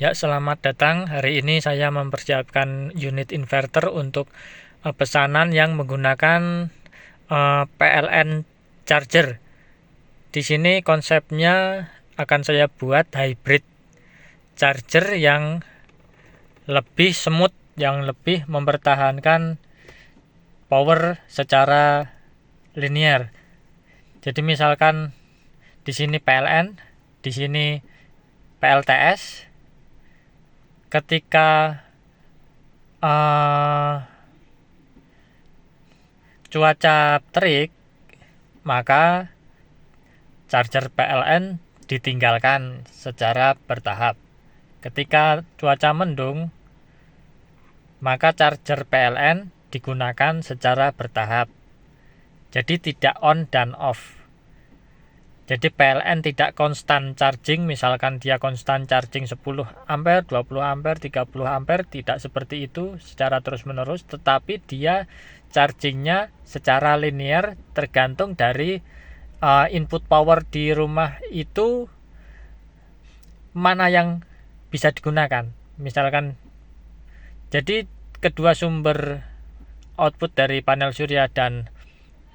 Ya, selamat datang. Hari ini saya mempersiapkan unit inverter untuk pesanan yang menggunakan PLN charger. Di sini konsepnya akan saya buat hybrid charger yang lebih smooth, yang lebih mempertahankan power secara linear. Jadi misalkan di sini PLN, di sini PLTS. Ketika cuaca terik, maka charger PLN ditinggalkan secara bertahap. Ketika cuaca mendung, maka charger PLN digunakan secara bertahap. Jadi tidak on dan off. Jadi PLN tidak konstan charging, misalkan dia konstan charging 10 ampere, 20 ampere, 30 ampere, tidak seperti itu secara terus-menerus, tetapi dia chargingnya secara linear tergantung dari input power di rumah itu mana yang bisa digunakan. Misalkan, jadi kedua sumber output dari panel surya dan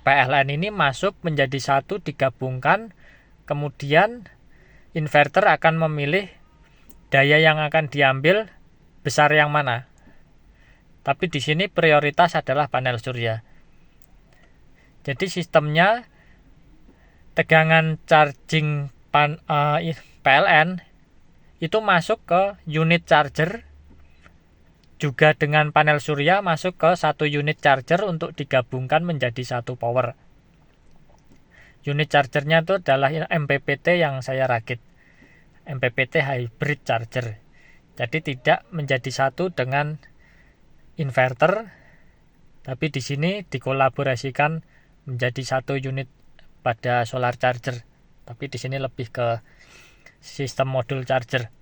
PLN ini masuk menjadi satu, digabungkan. Kemudian inverter akan memilih daya yang akan diambil besar yang mana. Tapi di sini prioritas adalah panel surya. Jadi sistemnya tegangan charging PLN itu masuk ke unit charger, juga dengan panel surya masuk ke satu unit charger untuk digabungkan menjadi satu power. Unit chargernya itu adalah MPPT yang saya rakit, MPPT hybrid charger. Jadi tidak menjadi satu dengan inverter, tapi di sini dikolaborasikan menjadi satu unit pada solar charger. Tapi di sini lebih ke sistem modul charger.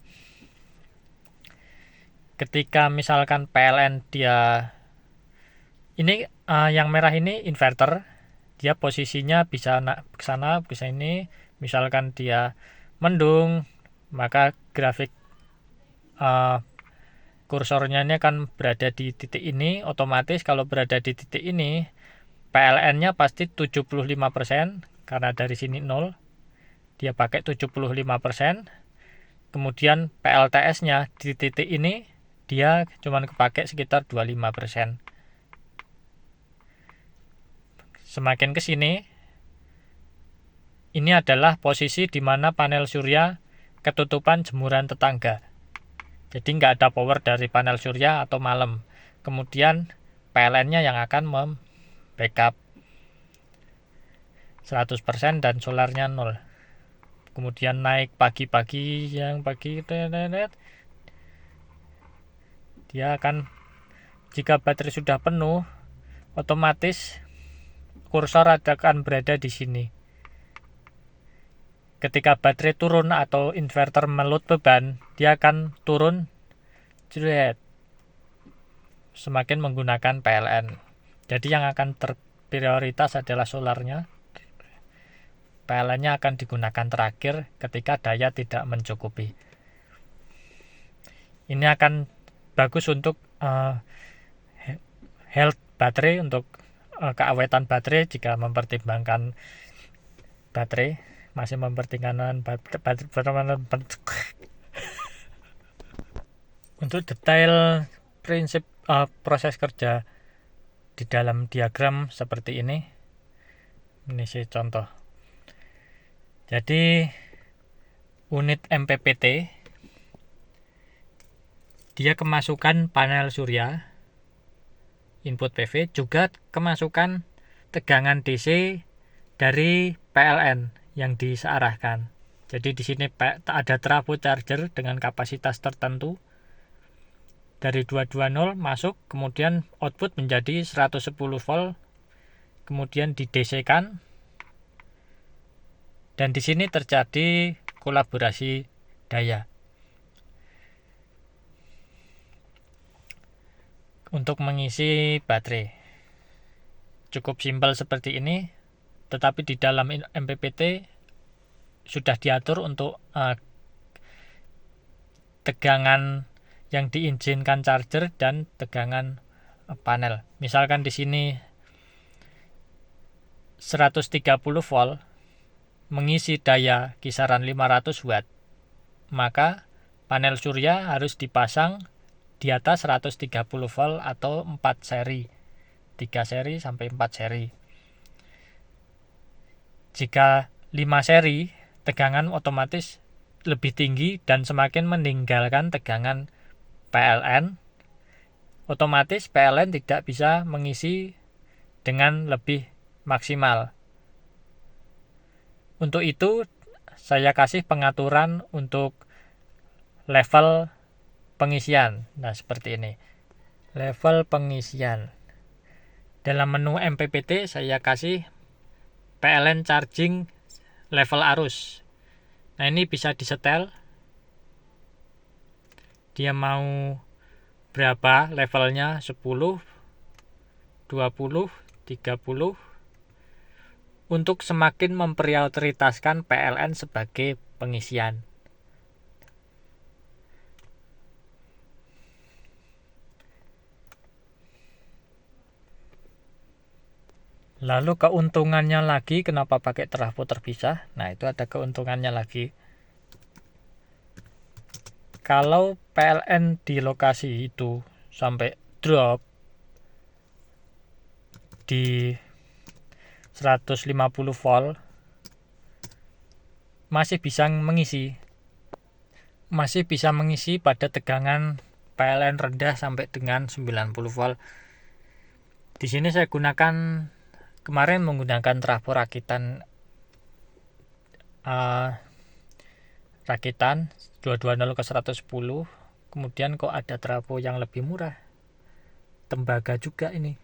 Ketika misalkan PLN dia ini yang merah ini inverter, dia posisinya bisa ke sana, ke sini. Misalkan dia mendung, maka grafik kursornya ini akan berada di titik ini. Otomatis kalau berada di titik ini, PLN-nya pasti 75%, karena dari sini 0, dia pakai 75%. Kemudian PLTS-nya di titik ini, dia cuma kepake sekitar 25%. Semakin ke sini, ini adalah posisi di mana panel surya ketutupan jemuran tetangga. Jadi nggak ada power dari panel surya atau malam. Kemudian PLN-nya yang akan membackup 100% dan solarnya 0. Kemudian naik pagi-pagi, yang pagi dia akan, jika baterai sudah penuh, otomatis kursor akan berada di sini. Ketika baterai turun atau inverter meload beban, dia akan turun semakin menggunakan PLN. Jadi yang akan terprioritas adalah solarnya. PLN-nya akan digunakan terakhir ketika daya tidak mencukupi. Ini akan bagus untuk health baterai, untuk keawetan baterai. Jika mempertimbangkan baterai, masih mempertimbangkan untuk detail prinsip proses kerja di dalam diagram seperti ini sih contoh. Jadi unit MPPT dia kemasukan panel surya, input PV, juga kemasukan tegangan DC dari PLN yang disearahkan. Jadi di sini ada trafo charger dengan kapasitas tertentu dari 220 masuk, kemudian output menjadi 110 volt, kemudian di DC-kan, dan di sini terjadi kolaborasi daya. Untuk mengisi baterai cukup simpel seperti ini, tetapi di dalam MPPT sudah diatur untuk tegangan yang diizinkan charger dan tegangan panel. Misalkan di sini 130 volt mengisi daya kisaran 500 watt, maka panel surya harus dipasang di atas 130 volt atau 4 seri, 3 seri sampai 4 seri. Jika 5 seri, tegangan otomatis lebih tinggi dan semakin meninggalkan tegangan PLN, otomatis PLN tidak bisa mengisi dengan lebih maksimal. Untuk itu, saya kasih pengaturan untuk level pengisian. Nah, seperti ini. Level pengisian. Dalam menu MPPT saya kasih PLN charging level arus. Nah, ini bisa disetel. Dia mau berapa levelnya, 10, 20, 30, untuk semakin memprioritaskan PLN sebagai pengisian. Lalu keuntungannya lagi, kenapa pakai trafo terpisah? Nah, itu ada keuntungannya lagi. Kalau PLN di lokasi itu sampai drop di 150 volt, masih bisa mengisi pada tegangan PLN rendah sampai dengan 90 volt. Di sini saya kemarin menggunakan trafo rakitan 220 ke 110. Kemudian kok ada trafo yang lebih murah, tembaga juga ini,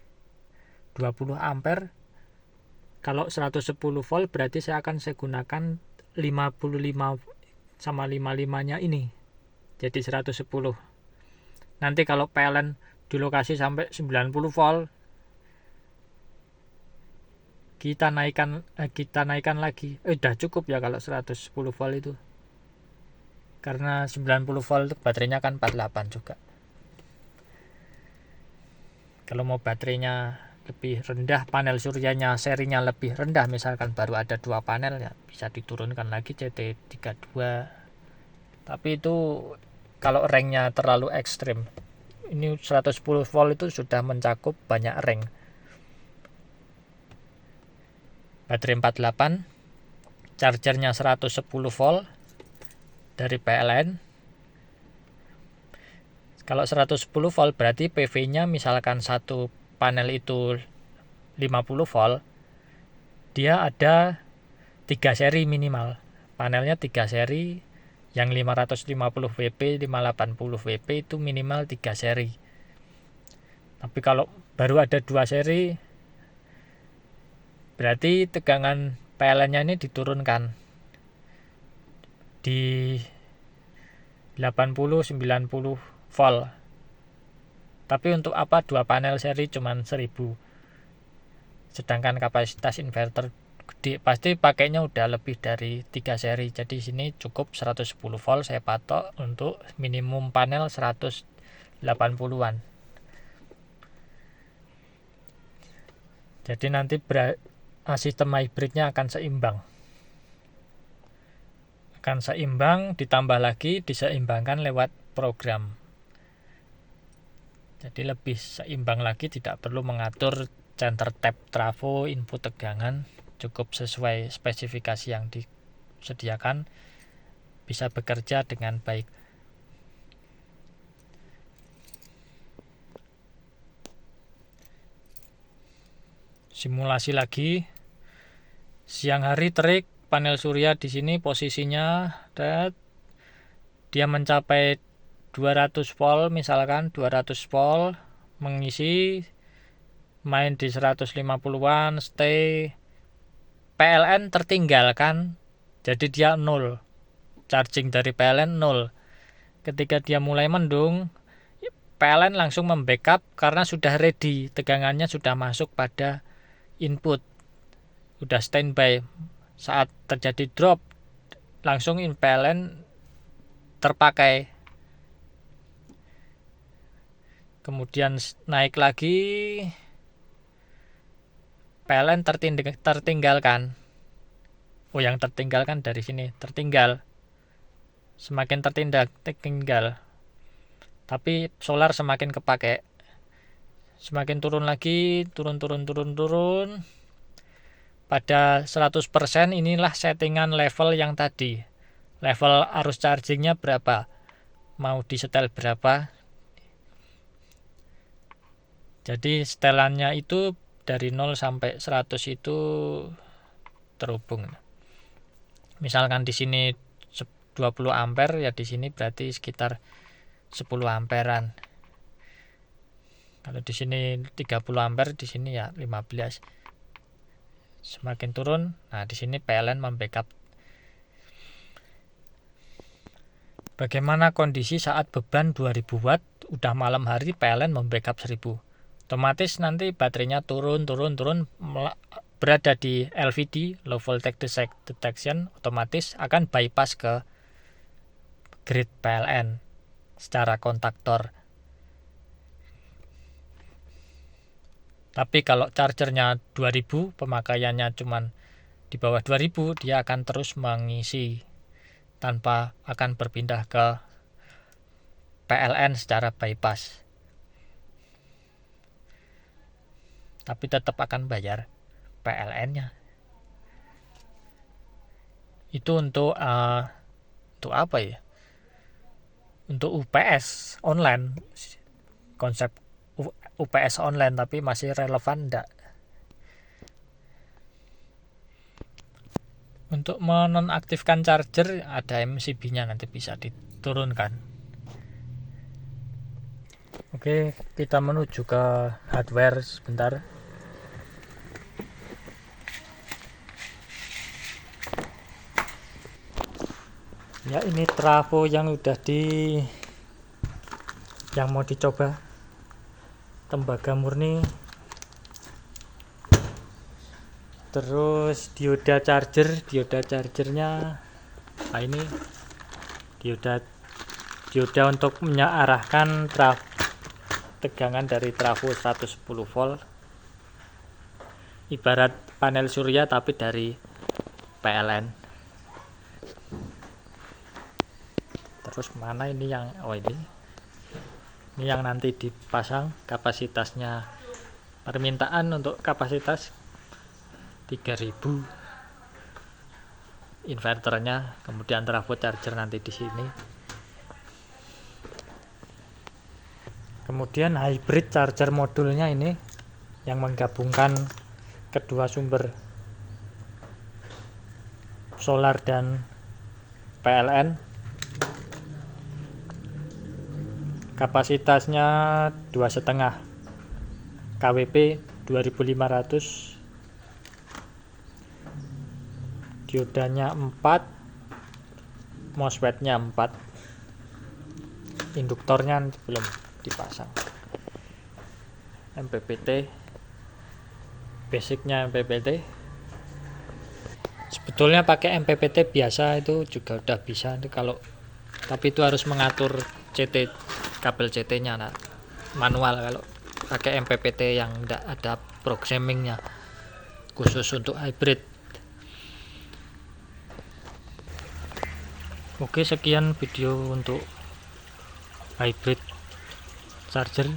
20 ampere. Kalau 110 volt berarti saya gunakan 55 sama 55 nya ini, jadi 110. Nanti kalau PLN di lokasi sampai 90 volt, kita naikkan lagi. Udah cukup ya kalau 110 volt itu, karena 90 volt baterainya kan 48 juga. Kalau mau baterainya lebih rendah, panel suryanya serinya lebih rendah, misalkan baru ada 2 panel, ya bisa diturunkan lagi CT32. Tapi itu kalau ranknya terlalu ekstrim. Ini 110 volt itu sudah mencakup banyak rank. Baterai 48, chargernya 110 volt dari PLN. Kalau 110 volt berarti PV-nya misalkan satu panel itu 50 volt, dia ada 3 seri minimal. Panelnya 3 seri, yang 550 Vp, 580 Vp itu minimal 3 seri. Tapi kalau baru ada 2 seri, berarti tegangan PLN-nya ini diturunkan di 80-90 volt. Tapi untuk apa 2 panel seri cuman 1000, sedangkan kapasitas inverter gede, pasti pakainya udah lebih dari 3 seri. Jadi sini cukup 110 volt saya patok untuk minimum panel 180-an. Jadi nanti sistem hybridnya akan seimbang, ditambah lagi diseimbangkan lewat program. Jadi lebih seimbang lagi, tidak perlu mengatur center tap trafo, input tegangan, cukup sesuai spesifikasi yang disediakan, bisa bekerja dengan baik. Simulasi lagi. Siang hari terik, panel surya di sini posisinya dia mencapai 200 volt, misalkan 200 volt, mengisi, main di 150-an, stay, PLN tertinggalkan, jadi dia 0, charging dari PLN 0. Ketika dia mulai mendung, PLN langsung membackup karena sudah ready, tegangannya sudah masuk pada input, udah standby. Saat terjadi drop, langsung PLN terpakai kemudian naik lagi, PLN tertinggalkan. Oh, yang tertinggalkan dari sini tertinggal, semakin tertinggal, tapi solar semakin kepake, semakin turun lagi, turun. Pada 100% inilah settingan level yang tadi. Level arus chargingnya berapa, mau disetel berapa. Jadi setelannya itu dari 0 sampai 100 itu terhubung. Misalkan di sini 20 ampere, ya di sini berarti sekitar 10 amperan. Kalau di sini 30 ampere, di sini ya 15. Semakin turun, nah di sini PLN membackup. Bagaimana kondisi saat beban 2000 watt, udah malam hari, PLN membackup 1000. Otomatis nanti baterainya turun, berada di LVD, low voltage detection, otomatis akan bypass ke grid PLN secara kontaktor. Tapi kalau chargernya 2000, pemakaiannya cuma di bawah 2000, dia akan terus mengisi tanpa akan berpindah ke PLN secara bypass. Tapi tetap akan bayar PLN-nya. Itu untuk apa ya? Untuk UPS online, konsep UPS online, tapi masih relevan enggak? Untuk menonaktifkan charger ada MCB-nya, nanti bisa diturunkan. Oke, kita menuju ke hardware sebentar. Ya, ini trafo yang yang mau dicoba, tembaga murni. Terus dioda chargernya, nah ini dioda untuk mengarahkan tegangan dari trafo 110 volt, ibarat panel surya tapi dari PLN. Terus mana ini yang ini yang nanti dipasang, kapasitasnya, permintaan untuk kapasitas 3000 inverternya, kemudian trafo charger nanti di sini. Kemudian hybrid charger modulnya ini yang menggabungkan kedua sumber solar dan PLN. Kapasitasnya 2,5 kWp, 2500. Diodanya 4, MOSFET-nya 4, induktornya belum dipasang. MPPT, basicnya MPPT. Sebetulnya pakai MPPT biasa itu juga udah bisa kalau, tapi itu harus mengatur kabel CT-nya manual. Kalau pakai MPPT yang enggak ada programmingnya, khusus untuk hybrid. Oke, sekian video untuk hybrid charger.